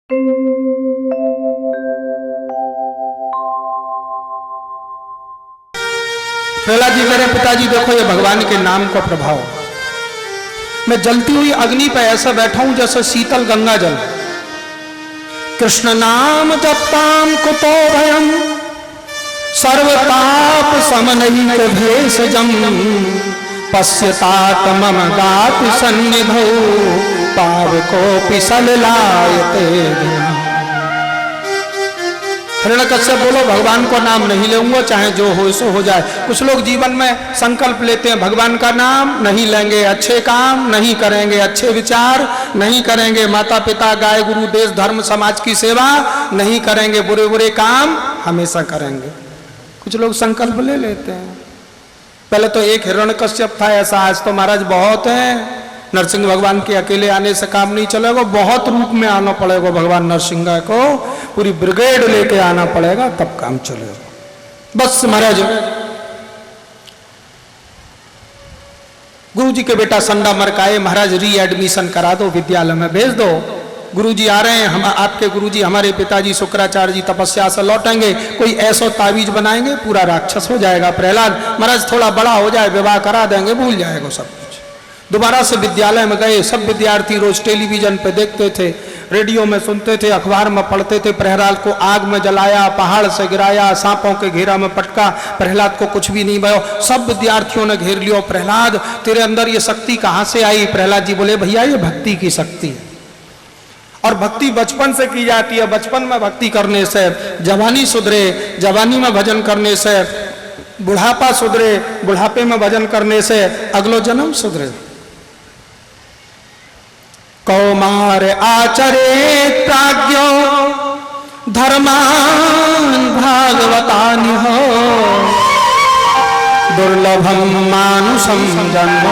प्रहलाद जी, मेरे पिताजी देखो ये भगवान के नाम का प्रभाव। मैं जलती हुई अग्नि पर ऐसा बैठा हूं जैसे शीतल गंगा जल। कृष्ण नाम जपताम कुतो भयम सर्वताप समनहित भेषजम पश्यतात मम गाति सन्निधौ पावकोऽपि सलिलायते। हिरण्यकश्यप बोलो भगवान को नाम नहीं लूंगा, चाहे जो हो सो हो जाए। कुछ लोग जीवन में संकल्प लेते हैं भगवान का नाम नहीं लेंगे, अच्छे काम नहीं करेंगे, अच्छे विचार नहीं करेंगे, माता पिता गाय गुरु देश धर्म समाज की सेवा नहीं करेंगे, बुरे बुरे काम हमेशा करेंगे। कुछ लोग संकल्प ले लेते हैं। पहले तो एक हिरण्यकश्यप था ऐसा, आज तो महाराज बहुत है। नरसिंह भगवान के अकेले आने से काम नहीं चलेगा, बहुत रूप में आना पड़ेगा भगवान नरसिंह को, पूरी ब्रिगेड लेके आना पड़ेगा तब काम चलेगा। बस महाराज गुरुजी के बेटा संडा मरकाए, महाराज री एडमिशन करा दो, विद्यालय में भेज दो। गुरुजी आ रहे हैं, हम आपके गुरुजी हमारे पिताजी शुक्राचार्य जी तपस्या से लौटेंगे, कोई ऐसा तावीज बनाएंगे पूरा राक्षस हो जाएगा। प्रहलाद महाराज थोड़ा बड़ा हो जाए विवाह करा देंगे, भूल जाएगा सब कुछ। दोबारा से विद्यालय में गए। सब विद्यार्थी रोज टेलीविजन पे देखते थे, रेडियो में सुनते थे, अखबार में पढ़ते थे। प्रहलाद को आग में जलाया, पहाड़ से गिराया, सांपों के घेरा में पटका, प्रहलाद को कुछ भी नहीं भयो। सब विद्यार्थियों ने घेर लियो, प्रहलाद तेरे अंदर ये शक्ति कहाँ से आई? प्रहलाद जी बोले भैया ये भक्ति की शक्ति है, और भक्ति बचपन से की जाती है। बचपन में भक्ति करने से जवानी सुधरे, जवानी में भजन करने से बुढ़ापा सुधरे, बुढ़ापे में भजन करने से अगलो जन्म सुधरे। कौमार आचरे प्राज्ञो धर्मान भागवतानि हो दुर्लभम मानुषम जन्म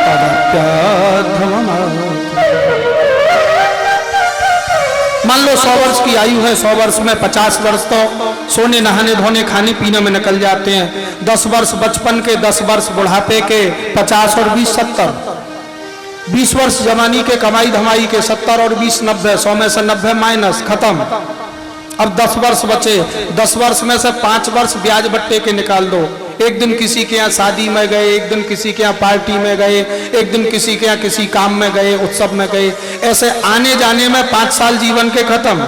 तदप्यधमम्। मान लो 100 वर्ष की आयु है, 100 वर्ष में 50 वर्ष तो सोने नहाने धोने खाने पीने में निकल जाते हैं। 10 वर्ष बचपन के, 10 वर्ष बुढ़ापे के, 50 और 20 70, 20 वर्ष जवानी के कमाई धमाई के, 70 और 20 90, 100 में से 90 माइनस खत्म। अब 10 वर्ष बचे, 10 वर्ष में से 5 वर्ष ब्याज बट्टे के निकाल दो। एक दिन किसी के यहाँ शादी में गए, एक दिन किसी के यहाँ पार्टी में गए, एक दिन किसी के यहाँ किसी काम में गए, उत्सव में गए, ऐसे आने जाने में 5 साल जीवन के खत्म।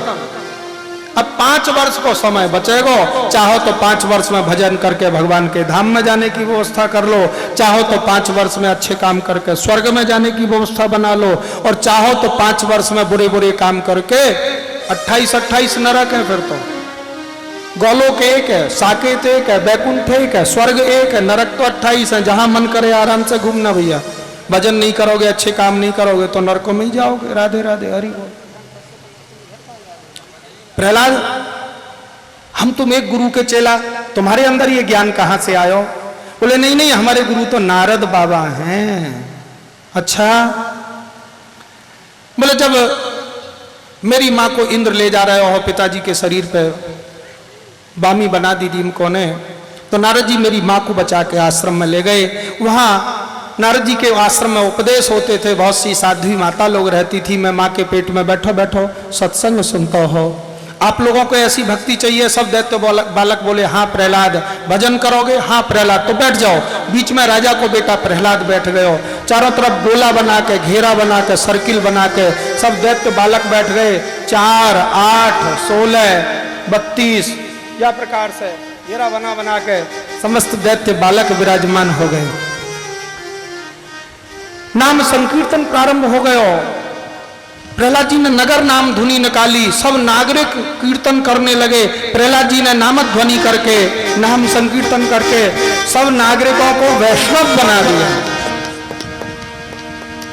अब 5 वर्ष को समय बचेगा, चाहो तो 5 वर्ष में भजन करके भगवान के धाम में जाने की व्यवस्था कर लो, चाहो तो 5 वर्ष में अच्छे काम करके स्वर्ग में जाने की व्यवस्था बना लो, और चाहो तो 5 वर्ष में बुरे बुरे काम करके 28 नरक है। फिर तो गोलोक एक है, साकेत एक है, बैकुंठ एक है, स्वर्ग एक है, नरक तो 28 है। जहां मन करे आराम से घूमना भैया। भजन नहीं करोगे, अच्छे काम नहीं करोगे तो नरकों में ही जाओगे। राधे राधे, हरि बोल। प्रहलाद हम तुम एक गुरु के चेला, तुम्हारे अंदर ये ज्ञान कहां से आयो? बोले नहीं नहीं, हमारे गुरु तो नारद बाबा हैं। अच्छा। बोले जब मेरी माँ को इंद्र ले जा रहे हो पिताजी के शरीर पे, बामी बना दी थी इनको ने, तो नारद जी मेरी माँ को बचा के आश्रम में ले गए। वहां नारद जी के आश्रम में उपदेश होते थे, बहुत सी साध्वी माता लोग रहती थी। मैं माँ के पेट में बैठो बैठो सत्संग सुनता हो। आप लोगों को ऐसी भक्ति चाहिए? सब दैत्य बालक बोले हाँ प्रहलाद। भजन करोगे? हाँ प्रहलाद। तो बैठ जाओ। बीच में राजा को बेटा प्रहलाद बैठ गए हो। चारों तरफ गोला बना के, घेरा बना के, सर्किल बना के सब दैत्य बालक बैठ गए। 4 8 16 32 या प्रकार से घेरा बना के समस्त दैत्य बालक विराजमान हो गए। नाम संकीर्तन प्रारंभ हो गयो। प्रहलाद जी ने नगर नाम धुनी निकाली, सब नागरिक कीर्तन करने लगे। प्रहलाद जी ने नामक ध्वनि करके, नाम संकीर्तन करके सब नागरिकों को वैष्णव बना दिया।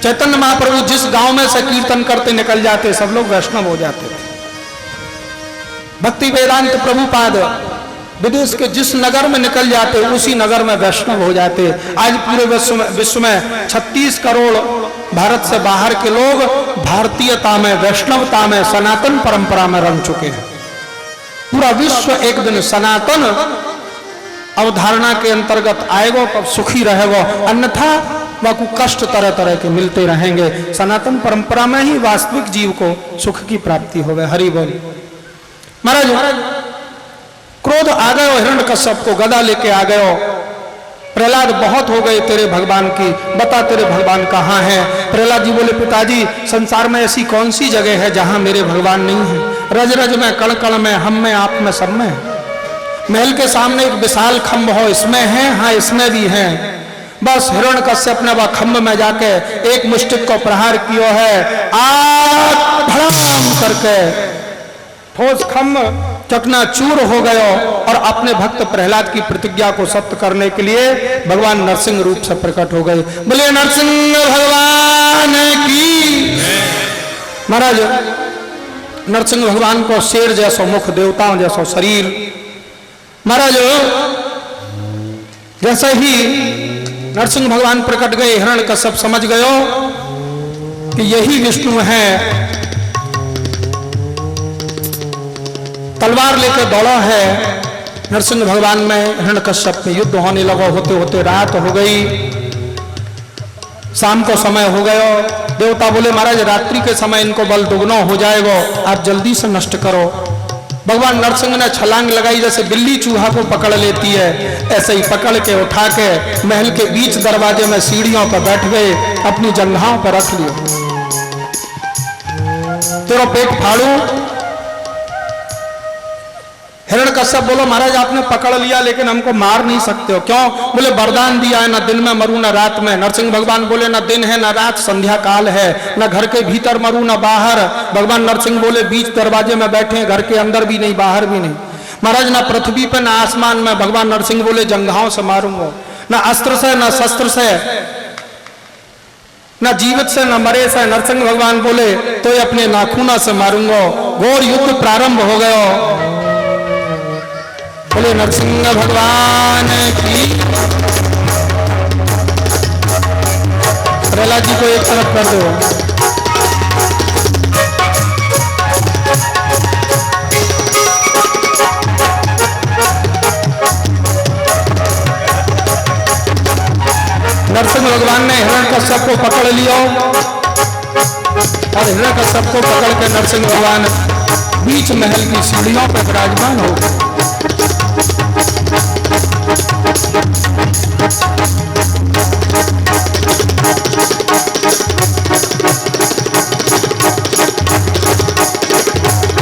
चैतन्य महाप्रभु जिस गांव में से कीर्तन करते निकल जाते, सब लोग वैष्णव हो जाते थे। भक्ति वेदांत प्रभुपाद विदेश के जिस नगर में निकल जाते, उसी नगर में वैष्णव हो जाते। आज पूरे विश्व में 36 करोड़ भारत से बाहर के लोग भारतीयता में, वैष्णवता में, सनातन परंपरा में रंग चुके हैं। पूरा विश्व एक दिन सनातन अवधारणा के अंतर्गत आएगा तब सुखी रहेगा, अन्यथा वह को कष्ट तरह तरह के मिलते रहेंगे। सनातन परंपरा में ही वास्तविक जीव को सुख की प्राप्ति होवे। हरि बोल। महाराज क्रोध आ गयो हिरण्यकश्यप को, गदा लेके आ गयो। प्रहलाद बहुत हो गए तेरे भगवान की, बता तेरे भगवान कहाँ हैं। प्रहलाद जी बोले पिताजी संसार में ऐसी कौन सी जगह है जहां मेरे भगवान नहीं है। रज रज में, कण कण में, हम में, आप में, सब में। महल के सामने एक विशाल खंभ हो, इसमें है, हाँ इसमें भी है। बस हिरण्यकश्यप ने वह खंभ में जाके एक मुष्टिक को प्रहार किया है। आग धड़ाम करके ठोस खंभ चकनाचूर हो गयो और अपने भक्त प्रहलाद की प्रतिज्ञा को सत्य करने के लिए भगवान नरसिंह रूप से प्रकट हो गए। बोले नरसिंह भगवान की। महाराज नरसिंह भगवान को शेर जैसो मुख, देवताओं जैसो शरीर। महाराज जैसे ही नरसिंह भगवान प्रकट गए, हिरण्यकश्यप समझ गयो कि यही विष्णु है। तलवार लेकर दौड़ा है नरसिंह भगवान में, हिरण्यकश्यप में युद्ध होने लगा। होते होते रात हो गई, शाम को समय हो गया। देवता बोले महाराज रात्रि के समय इनको बल दुगना हो जाएगा, आप जल्दी से नष्ट करो। भगवान नरसिंह ने छलांग लगाई, जैसे बिल्ली चूहा को पकड़ लेती है ऐसे ही पकड़ के उठा के महल के बीच दरवाजे में सीढ़ियों पर बैठ गए, अपनी जंघाओं पर रख लिया। तेरा पेट फाड़ू। हिरण्यकश्यप बोलो महाराज आपने पकड़ लिया लेकिन हमको मार नहीं सकते हो। क्यों? बोले वरदान दिया है, ना दिन में मरू ना रात में। नरसिंह भगवान बोले ना दिन है ना रात, संध्या काल है, ना घर के भीतर मरू ना बाहर। भगवान नरसिंह बोले बीच दरवाजे में बैठे, घर के अंदर भी नहीं बाहर भी नहीं। महाराज ना पृथ्वी पे ना आसमान में। भगवान नरसिंह बोले जंघाओं से मारूंगा, ना अस्त्र से ना शस्त्र से, ना जीवित से ना मरे से। नरसिंह भगवान बोले तो अपने नाखूना से मारूंगा। घोर युद्ध प्रारंभ हो गया। बोले नरसिंह भगवान की। प्रहलाद जी को एक तरफ कर दो। नरसिंह भगवान ने हिरण्यकश्यप को पकड़ लिया और हिरण्यकश्यप को पकड़ के नरसिंह भगवान बीच महल की सीढ़ियों पर विराजमान हो गए।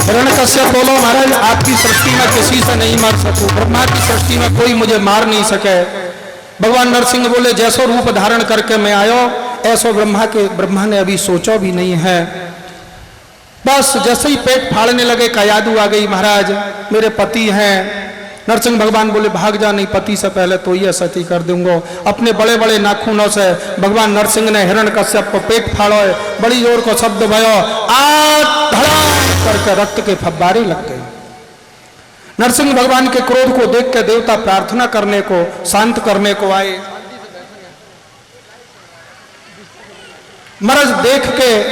हिरण्यकश्यप बोलो महाराज आपकी सृष्टि में किसी से नहीं मार सकूं, ब्रह्मा की सृष्टि में कोई मुझे मार नहीं सके। भगवान नरसिंह बोले जैसो रूप धारण करके मैं आयो ऐसो ब्रह्मा ने अभी सोचा भी नहीं है। बस जैसे ही पेट फाड़ने लगे कयादू आ गई, महाराज मेरे पति हैं। नरसिंह भगवान बोले भाग जा, नहीं पति से पहले तो ये सती कर दूंगा। अपने बड़े बड़े नाखूनों से भगवान नरसिंह ने हिरण्यकश्यप को पेट फाड़ो, बड़ी जोर को शब्द भयो, आग धड़ाम करके रक्त के फब्बारे लग गए। नरसिंह भगवान के क्रोध को देख के देवता प्रार्थना करने को, शांत करने को आए। महाराज देख के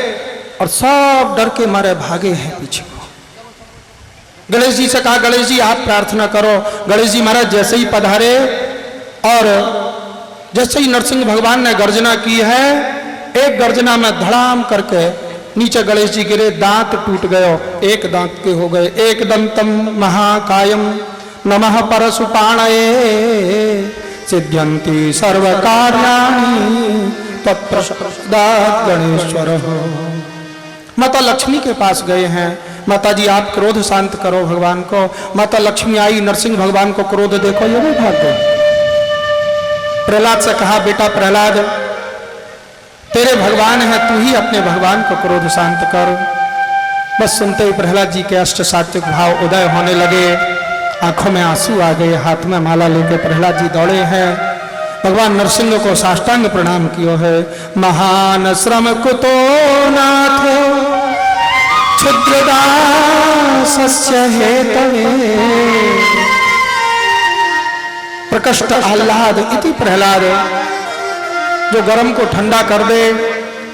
और सब डर के मारे भागे हैं पीछे को। गणेश जी से कहा गणेश जी आप प्रार्थना करो। गणेश जी महाराज जैसे ही पधारे और जैसे ही नरसिंह भगवान ने गर्जना की है, एक गर्जना में धड़ाम करके नीचे गणेश जी गिरे, दांत टूट गयो, एक दांत के हो गए। एक दंतम महाकायम नमः परशुपाणये सिद्ध्यन्ति सर्व कार्याणि तत्प्रसादात् गणेश्वर। माता लक्ष्मी के पास गए हैं, माता जी आप क्रोध शांत करो भगवान को। माता लक्ष्मी आई, नरसिंह भगवान को क्रोध देखो ये भी भाग गए। प्रहलाद से कहा बेटा प्रहलाद तेरे भगवान है, तू ही अपने भगवान को क्रोध शांत कर। बस सुनते ही प्रहलाद जी के अष्ट सात्विक भाव उदय होने लगे, आंखों में आंसू आ गए, हाथ में माला लेके प्रहलाद जी दौड़े हैं। भगवान नरसिंह को साष्टांग प्रणाम कियो है। महान श्रम कुतो नाथ क्षुद्रदासस्य हेतवे प्रकृष्ट आह्लाद इति प्रहलाद। जो गर्म को ठंडा कर दे।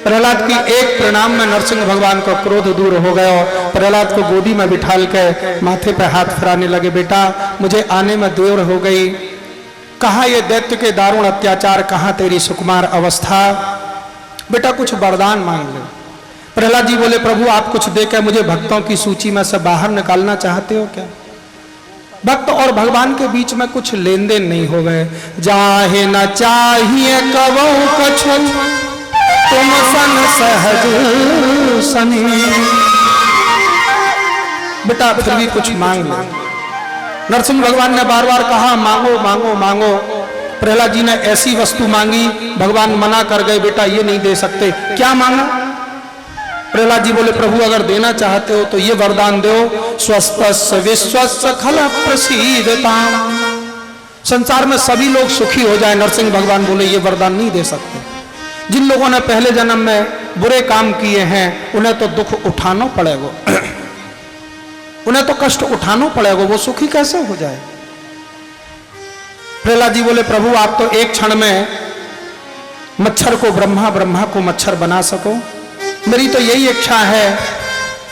प्रहलाद की एक प्रणाम में नरसिंह भगवान को क्रोध दूर हो गया। प्रहलाद को गोदी में बिठाल के माथे पे हाथ फिराने लगे, बेटा मुझे आने में देर हो गई, कहाँ ये दैत्य के दारुण अत्याचार, कहाँ तेरी सुकुमार अवस्था। बेटा कुछ वरदान मांग ले। प्रहलाद जी बोले प्रभु आप कुछ देकर मुझे भक्तों की सूची में से बाहर निकालना चाहते हो क्या? भक्त और भगवान के बीच में कुछ लेन देन नहीं हो गए। जाहे न चाहिए कबो कछु तुम सन सहज सनी। बेटा फिर भी कुछ मांग ले। नरसिंह भगवान ने बार बार कहा मांगो मांगो मांगो। प्रहलाद जी ने ऐसी वस्तु मांगी, भगवान मना कर गए, बेटा ये नहीं दे सकते। क्या मांगा? प्रहलाद जी बोले प्रभु अगर देना चाहते हो तो ये वरदान दो, स्वस्थ विश्वस्य खल प्रसीदता, संसार में सभी लोग सुखी हो जाए। नरसिंह भगवान बोले ये वरदान नहीं दे सकते। जिन लोगों ने पहले जन्म में बुरे काम किए हैं उन्हें तो दुख उठाना पड़ेगा, उन्हें तो कष्ट उठाना पड़ेगा, वो सुखी कैसे हो जाए? प्रहलाद जी बोले प्रभु आप तो एक क्षण में मच्छर को ब्रह्मा, ब्रह्मा को मच्छर बना सको। मेरी तो यही इच्छा है,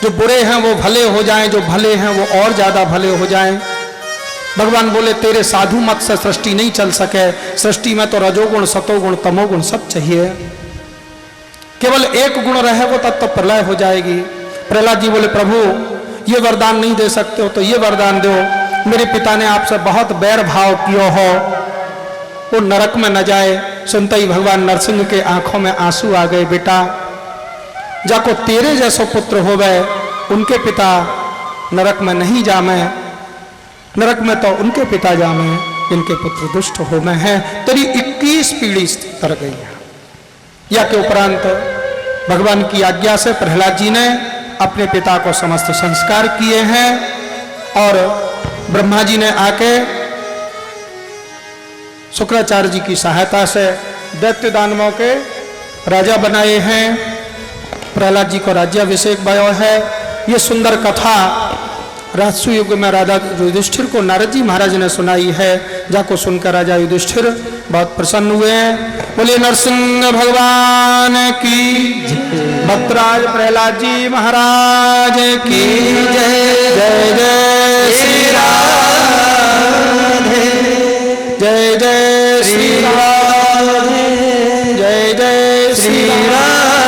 जो बुरे हैं वो भले हो जाएं, जो भले हैं वो और ज्यादा भले हो जाएं। भगवान बोले तेरे साधु मत से सृष्टि नहीं चल सके, सृष्टि में तो रजोगुण सतोगुण तमोगुण सब चाहिए, केवल एक गुण रहेगा तब तो प्रलय हो जाएगी। प्रहलाद जी बोले प्रभु ये वरदान नहीं दे सकते हो तो ये वरदान दो, मेरे पिता ने आपसे बहुत बैर भाव किया हो, वो नरक में न जाए। सुनते ही भगवान नरसिंह के आंखों में आंसू आ गए। बेटा जाको तेरे जैसो पुत्र हो गए, उनके पिता नरक में नहीं जामे, नरक में तो उनके पिता जामे जिनके पुत्र दुष्ट हो गए हैं। तेरी 21 पीढ़ी तर गई है। या के उपरांत भगवान की आज्ञा से प्रहलाद जी ने अपने पिता को समस्त संस्कार किए हैं और ब्रह्मा जी ने आके शुक्राचार्य जी की सहायता से दैत्य दानवों के राजा बनाए हैं। प्रहलाद जी को राज्याभिषेक भयो है। ये सुंदर कथा राजसु युग में राजा युधिष्ठिर को नारद जी महाराज ने सुनाई है, जाको सुनकर राजा युधिष्ठिर बहुत प्रसन्न हुए हैं। बोले नरसिंह भगवान की भक्तराज प्रहलाद जी महाराज की जय। जय जय श्री राधे, जय जय श्री राधे, जय जय श्री राधे।